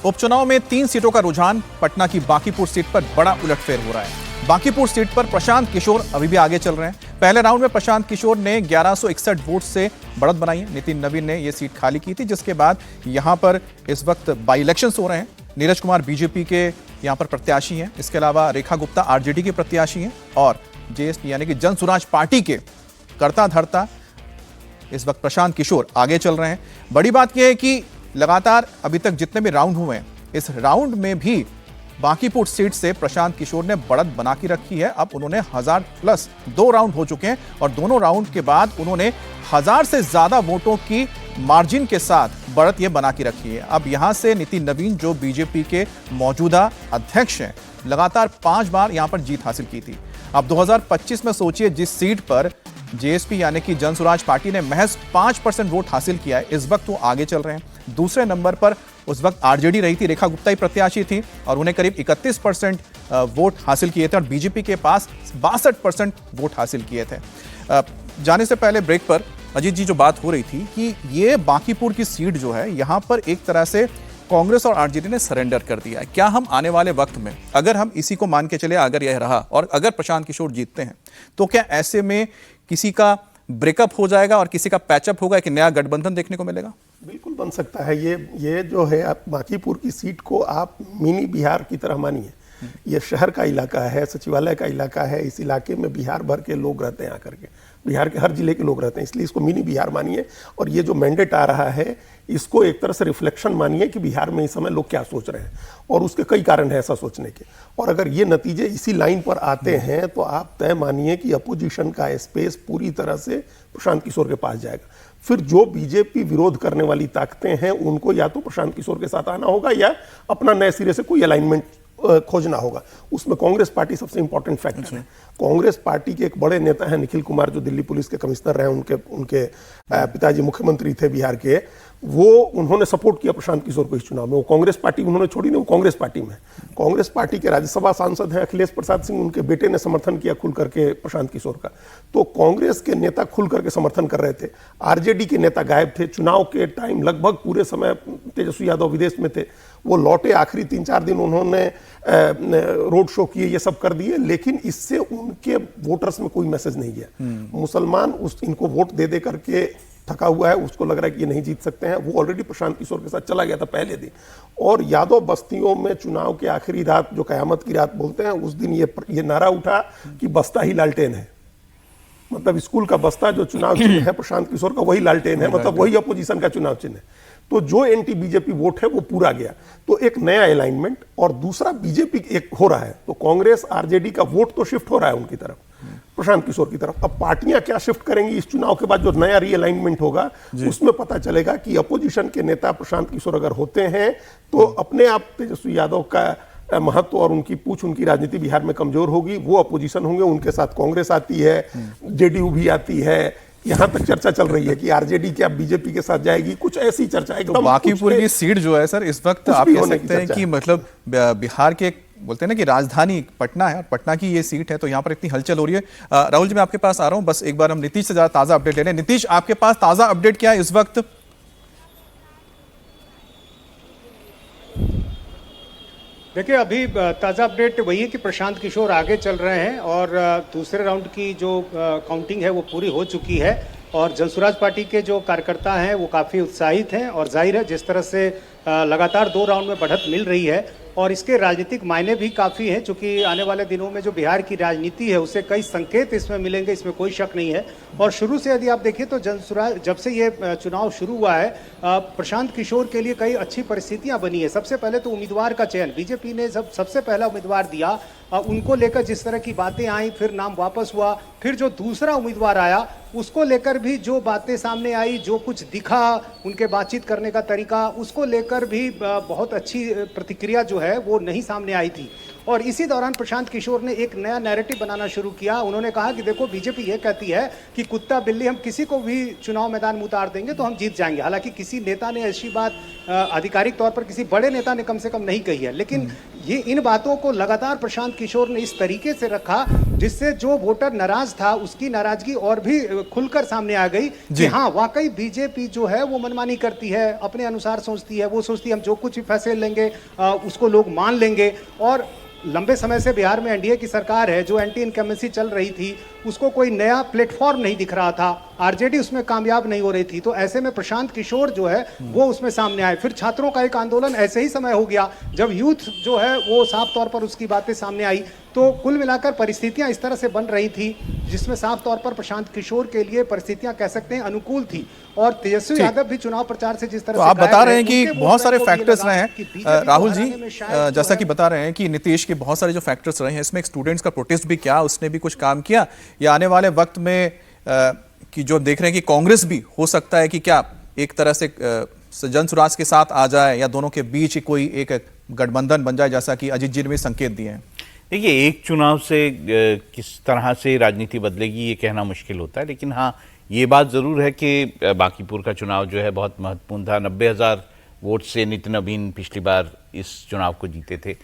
उपचुनाव में 3 सीटों का रुझान। पटना की बांकीपुर सीट पर बड़ा उलटफेर हो रहा है। बांकीपुर सीट पर प्रशांत किशोर अभी भी आगे चल रहे हैं। पहले राउंड में प्रशांत किशोर ने 1161 वोट से बढ़त बनाई है। नितिन नवीन ने यह सीट खाली की थी, जिसके बाद यहां पर इस वक्त बाई इलेक्शंस हो रहे हैं। नीरज कुमार बीजेपी के यहां पर प्रत्याशी हैं। इसके अलावा रेखा गुप्ता आरजेडी के प्रत्याशी हैं और जेएसपी यानी कि जन स्वराज पार्टी के करता धरता इस वक्त प्रशांत किशोर आगे चल रहे हैं। बड़ी बात यह है कि लगातार अभी तक जितने भी राउंड हुए हैं, इस राउंड में भी बांकीपुर सीट से प्रशांत किशोर ने बढ़त बना के रखी है। अब उन्होंने 1000+ 2 राउंड हो चुके हैं और दोनों राउंड के बाद उन्होंने 1000 से ज्यादा वोटों की मार्जिन के साथ बढ़त यह बना के रखी है। अब यहां से नितिन नवीन, जो बीजेपी के मौजूदा अध्यक्ष हैं, लगातार 5 बार यहां पर जीत हासिल की थी। अब 2025 में सोचिए, जिस सीट पर जेएसपी यानी कि जन स्वराज पार्टी ने महज 5% वोट हासिल किया है, इस वक्त वो आगे चल रहे हैं। दूसरे नंबर पर उस वक्त आरजेडी रही थी, रेखा गुप्ता ही प्रत्याशी थी और उन्हें करीब 31% वोट हासिल किए थे और बीजेपी के पास 62% वोट हासिल किए थे। जाने से पहले ब्रेक पर अजीत जी जो बात हो रही थी कि ये बांकीपुर की सीट जो है, यहां पर एक तरह से कांग्रेस और आरजेडी ने सरेंडर कर दिया है। क्या हम आने वाले वक्त में, अगर हम इसी को मान के चले, अगर यह रहा और अगर प्रशांत किशोर जीतते हैं, तो क्या ऐसे में किसी का ब्रेकअप हो जाएगा और किसी का पैचअप होगा, एक नया गठबंधन देखने को मिलेगा? बिल्कुल बन सकता है। ये जो है, आप बांकीपुर की सीट को आप मिनी बिहार की तरह मानिए। ये शहर का इलाका है, सचिवालय का इलाका है। इस इलाके में बिहार भर के लोग रहते हैं आकर के, बिहार के हर जिले के लोग रहते हैं, इसलिए इसको मिनी बिहार मानिए। और ये जो मैंडेट आ रहा है, इसको एक तरह से रिफ्लेक्शन मानिए कि बिहार में इस समय लोग क्या सोच रहे हैं और उसके कई कारण हैं ऐसा सोचने के। और अगर ये नतीजे इसी लाइन पर आते हैं तो आप तय मानिए कि अपोजिशन का स्पेस पूरी तरह से प्रशांत किशोर के पास जाएगा। फिर जो बीजेपी विरोध करने वाली ताकतें हैं, उनको या तो प्रशांत किशोर के साथ आना होगा या अपना नए सिरे से कोई अलाइनमेंट खोजना होगा। उसमें कांग्रेस पार्टी सबसे इंपॉर्टेंट फैक्टर है। कांग्रेस पार्टी के एक बड़े नेता हैं निखिल कुमार, जो दिल्ली पुलिस के कमिश्नर रहे, उनके पिताजी मुख्यमंत्री थे बिहार के। उन्होंने सपोर्ट किया प्रशांत किशोर को इस चुनाव में। वो कांग्रेस पार्टी उन्होंने छोड़ी नहीं, वो कांग्रेस पार्टी में। कांग्रेस पार्टी के राज्यसभा सांसद हैं अखिलेश प्रसाद सिंह, उनके बेटे ने समर्थन किया खुल करके प्रशांत किशोर का। तो कांग्रेस के नेता खुल करके समर्थन कर रहे थे। आरजेडी के नेता गायब थे चुनाव के टाइम, लगभग पूरे समय तेजस्वी यादव विदेश में थे। वो लौटे, आखिरी 3-4 दिन उन्होंने रोड शो किए, ये सब कर दिए, लेकिन इससे उनके वोटर्स में कोई मैसेज नहीं गया। मुसलमान इनको वोट दे दे करके थका हुआ है, उसको लग रहा है कि ये नहीं जीत सकते हैं। वो ऑलरेडी प्रशांत किशोर के साथ चला गया था पहले दिन। और यादव बस्तियों में चुनाव की आखिरी रात, जो कयामत की रात बोलते हैं, उस दिन ये नारा उठा कि बस्ता ही लालटेन है। मतलब स्कूल का बस्ता जो चुनाव चिन्ह है प्रशांत किशोर का, वही लालटेन है, मतलब वही अपोजिशन का चुनाव चिन्ह है। तो जो एंटी बीजेपी वोट है वो पूरा गया। तो एक नया अलाइनमेंट। और दूसरा, बीजेपी एक हो रहा है, तो कांग्रेस आरजेडी का वोट तो शिफ्ट हो रहा है उनकी तरफ, प्रशांत किशोर की तरफ। अब पार्टियां क्या शिफ्ट करेंगी इस चुनाव के बाद, जो नया रीअलाइनमेंट होगा, उसमें पता चलेगा कि अपोजिशन के नेता प्रशांत किशोर अगर होते हैं तो अपने आप तेजस्वी यादव का महत्व और उनकी पूछ, उनकी राजनीति बिहार में कमजोर होगी। वो अपोजिशन होंगे, उनके साथ कांग्रेस आती है, जेडीयू भी आती है। यहां तक चर्चा चल रही है कि आरजेडी क्या बीजेपी के साथ जाएगी, कुछ ऐसी चर्चा एकदम। तो बांकीपुर की सीट जो है सर, इस वक्त आप कह सकते हैं कि मतलब बिहार के, बोलते हैं ना कि राजधानी पटना है और पटना की ये सीट है, तो यहाँ पर इतनी हलचल हो रही है। राहुल जी, मैं आपके पास आ रहा हूँ, बस एक बार हम नीतीश से ज्यादा ताजा अपडेट ले रहे हैं। नीतीश, आपके पास ताजा अपडेट क्या है इस वक्त? देखिए, अभी ताज़ा अपडेट वही है कि प्रशांत किशोर आगे चल रहे हैं और दूसरे राउंड की जो काउंटिंग है वो पूरी हो चुकी है और जनसुराज पार्टी के जो कार्यकर्ता हैं वो काफ़ी उत्साहित हैं। और जाहिर है, जिस तरह से लगातार 2 राउंड में बढ़त मिल रही है और इसके राजनीतिक मायने भी काफ़ी हैं, क्योंकि आने वाले दिनों में जो बिहार की राजनीति है उससे कई संकेत इसमें मिलेंगे, इसमें कोई शक नहीं है। और शुरू से यदि आप देखिए तो जनसुराज, जब से ये चुनाव शुरू हुआ है, प्रशांत किशोर के लिए कई अच्छी परिस्थितियां बनी है। सबसे पहले तो उम्मीदवार का चयन, बीजेपी ने जब सबसे पहला उम्मीदवार दिया, उनको लेकर जिस तरह की बातें आई, फिर नाम वापस हुआ, फिर जो दूसरा उम्मीदवार आया उसको लेकर भी जो बातें सामने आई, जो कुछ दिखा, उनके बातचीत करने का तरीका, उसको लेकर भी बहुत अच्छी प्रतिक्रिया जो है वो नहीं सामने आई थी। और इसी दौरान प्रशांत किशोर ने एक नया नैरेटिव बनाना शुरू किया। उन्होंने कहा कि देखो, बीजेपी ये कहती है कि कुत्ता बिल्ली हम किसी को भी चुनाव मैदान में उतार देंगे तो हम जीत जाएंगे। हालांकि किसी नेता ने ऐसी बात आधिकारिक तौर पर किसी बड़े नेता ने कम से कम नहीं कही है, लेकिन ये इन बातों को लगातार प्रशांत किशोर ने इस तरीके से रखा जिससे जो वोटर नाराज था उसकी नाराजगी और भी खुलकर सामने आ गई कि हाँ वाकई बीजेपी जो है वो मनमानी करती है, अपने अनुसार सोचती है, वो सोचती है हम जो कुछ भी फैसले लेंगे उसको लोग मान लेंगे। और लंबे समय से बिहार में एनडीए की सरकार है, जो एंटी इनकम्बेंसी चल रही थी उसको कोई नया प्लेटफॉर्म नहीं दिख रहा था, आरजेडी उसमें कामयाब नहीं हो रही थी। तो ऐसे में प्रशांत किशोर जो है वो उसमें सामने आए। फिर छात्रों का एक आंदोलन ऐसे ही समय हो गया जब यूथ जो है वो साफ तौर पर उसकी बातें सामने आई। तो कुल मिलाकर परिस्थितियां इस तरह से बन रही थी जिसमें साफ तौर पर प्रशांत किशोर के लिए परिस्थितियां कह सकते हैं अनुकूल थी। और तेजस्वी यादव भी चुनाव प्रचार से जिस तरह तो से आप बता रहे हैं कि उनके बहुत सारे वोट बैंक को फैक्टर्स ये रहे लगा हैं कि बीजेपी को राहुल जी, हराने में शायद जो जैसा है कि बता रहे हैं कि नीतीश के बहुत सारे जो फैक्टर्स रहे हैं, इसमें एक स्टूडेंट्स का प्रोटेस्ट भी क्या उसने भी कुछ काम किया, या आने वाले वक्त में कि जो देख रहे हैं कि कांग्रेस भी हो सकता है कि क्या एक तरह से जनसुराज के साथ आ जाए या दोनों के बीच कोई एक गठबंधन बन जाए, जैसा कि अजीत जी ने भी संकेत दिए हैं। देखिए, एक चुनाव से किस तरह से राजनीति बदलेगी ये कहना मुश्किल होता है, लेकिन हाँ ये बात ज़रूर है कि बांकीपुर का चुनाव जो है बहुत महत्वपूर्ण था। 90,000 वोट से नितिन नवीन पिछली बार इस चुनाव को जीते थे।